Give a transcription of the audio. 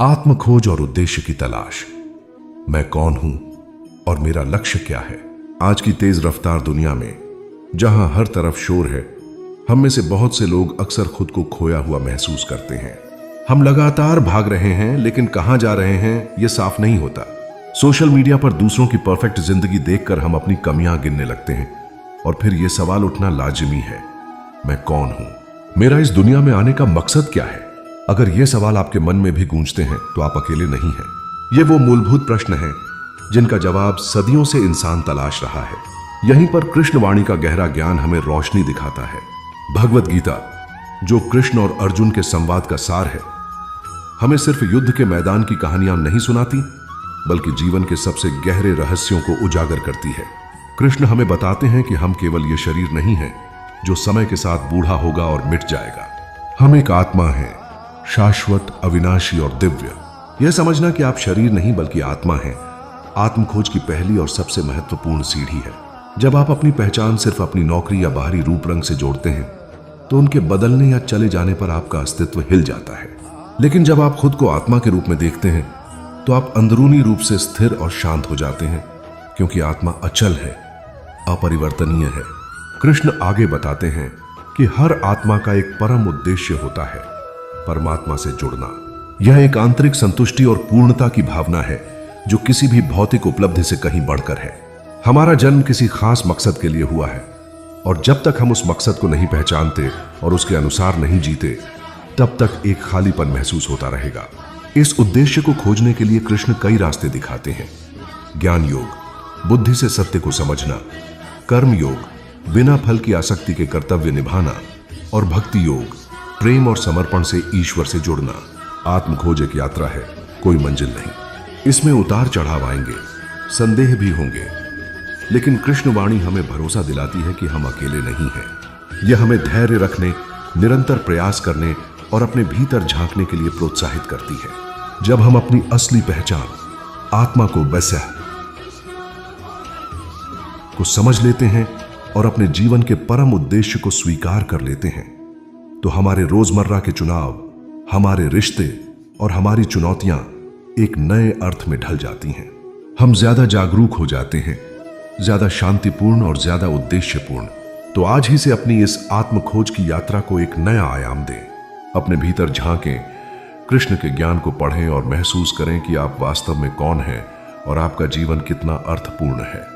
आत्म खोज और उद्देश्य की तलाश। मैं कौन हूं और मेरा लक्ष्य क्या है? आज की तेज रफ्तार दुनिया में जहां हर तरफ शोर है, हम में से बहुत से लोग अक्सर खुद को खोया हुआ महसूस करते हैं। हम लगातार भाग रहे हैं, लेकिन कहां जा रहे हैं यह साफ नहीं होता। सोशल मीडिया पर दूसरों की परफेक्ट जिंदगी देखकर हम अपनी कमियां गिनने लगते हैं और फिर यह सवाल उठना लाजिमी है, मैं कौन हूं? मेरा इस दुनिया में आने का मकसद क्या है? अगर ये सवाल आपके मन में भी गूंजते हैं तो आप अकेले नहीं हैं। ये वो मूलभूत प्रश्न हैं जिनका जवाब सदियों से इंसान तलाश रहा है। यहीं पर कृष्ण वाणी का गहरा ज्ञान हमें रोशनी दिखाता है। भगवत गीता, जो कृष्ण और अर्जुन के संवाद का सार है, हमें सिर्फ युद्ध के मैदान की कहानियां नहीं सुनाती, बल्कि जीवन के सबसे गहरे रहस्यों को उजागर करती है। कृष्ण हमें बताते हैं कि हम केवल ये शरीर नहीं है जो समय के साथ बूढ़ा होगा और मिट जाएगा। हम एक आत्मा है, शाश्वत, अविनाशी और दिव्य। यह समझना कि आप शरीर नहीं बल्कि आत्मा हैं, आत्म खोज की पहली और सबसे महत्वपूर्ण सीढ़ी है। जब आप अपनी पहचान सिर्फ अपनी नौकरी या बाहरी रूप रंग से जोड़ते हैं, तो उनके बदलने या चले जाने पर आपका अस्तित्व हिल जाता है। लेकिन जब आप खुद को आत्मा के रूप में देखते हैं, तो आप अंदरूनी रूप से स्थिर और शांत हो जाते हैं, क्योंकि आत्मा अचल है, अपरिवर्तनीय है। कृष्ण आगे बताते हैं कि हर आत्मा का एक परम उद्देश्य होता है, परमात्मा से जुड़ना। यह एक आंतरिक संतुष्टि और पूर्णता की भावना है जो किसी भी भौतिक उपलब्धि से कहीं बढ़कर है। हमारा जन्म किसी खास मकसद के लिए हुआ है, और जब तक हम उस मकसद को नहीं पहचानते और उसके अनुसार नहीं जीते, तब तक एक खालीपन महसूस होता रहेगा। इस उद्देश्य को खोजने के लिए कृष्ण कई रास्ते दिखाते हैं। ज्ञान योग, बुद्धि से सत्य को समझना; कर्म योग, बिना फल की आसक्ति के कर्तव्य निभाना; और भक्ति योग, प्रेम और समर्पण से ईश्वर से जुड़ना। आत्म खोज एक यात्रा है, कोई मंजिल नहीं। इसमें उतार चढ़ाव आएंगे, संदेह भी होंगे, लेकिन कृष्ण वाणी हमें भरोसा दिलाती है कि हम अकेले नहीं हैं। यह हमें धैर्य रखने, निरंतर प्रयास करने और अपने भीतर झांकने के लिए प्रोत्साहित करती है। जब हम अपनी असली पहचान, आत्मा को वैसा को समझ लेते हैं और अपने जीवन के परम उद्देश्य को स्वीकार कर लेते हैं, तो हमारे रोजमर्रा के चुनाव, हमारे रिश्ते और हमारी चुनौतियां एक नए अर्थ में ढल जाती हैं। हम ज्यादा जागरूक हो जाते हैं, ज्यादा शांतिपूर्ण और ज्यादा उद्देश्यपूर्ण। तो आज ही से अपनी इस आत्म खोज की यात्रा को एक नया आयाम दें। अपने भीतर झांकें, कृष्ण के ज्ञान को पढ़ें और महसूस करें कि आप वास्तव में कौन हैं और आपका जीवन कितना अर्थपूर्ण है।